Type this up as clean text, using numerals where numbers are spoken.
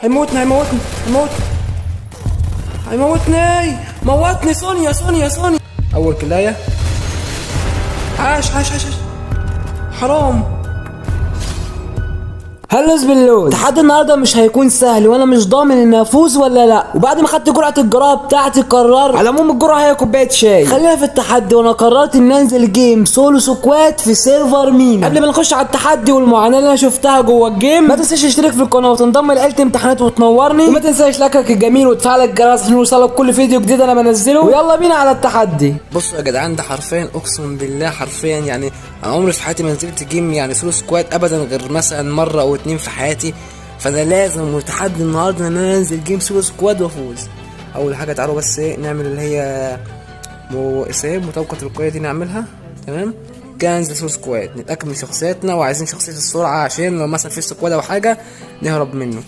هيموتني هيموتني هيموتني موتني. سونيا. اول كلايه. عاش. حرام. هلس باللون. تحدي النهارده مش هيكون سهل وانا مش ضامن اني افوز ولا لا. وبعد ما خدت جرعه الجراءه بتاعتي قررت، على العموم الجرعه هي كوبايه شاي. خلينا في التحدي، وانا قررت ان انزل جيم سولو سكواد في سيرفر مين. قبل ما نخش على التحدي والمعاناه اللي انا شفتها جوه الجيم، ما تنساش تشترك في القناه وتنضم لعيله امتحانات وتنورني، وما تنساش لايكك الجميل وتفعل الجرس عشان يوصلك كل فيديو جديد انا بنزله. ويلا بينا على التحدي. بصوا يا جدعان، ده حرفيا اقسم بالله حرفيا يعني انا عمري في حياتي ما نزلت جيم يعني سولو سكواد ابدا غير مثلا مره او اتنين في حياتي. فانا لازم متحدي النهارده ان انا انزل جيم سولو سكواد وافوز. اول حاجه تعالوا بس نعمل اللي هي مطابقه تلقائيه دي نعملها. تمام كده ننزل سولو سكواد، نتاكد من شخصياتنا، وعايزين شخصيه السرعه عشان لو مثلا في سكواد او حاجه نهرب منه.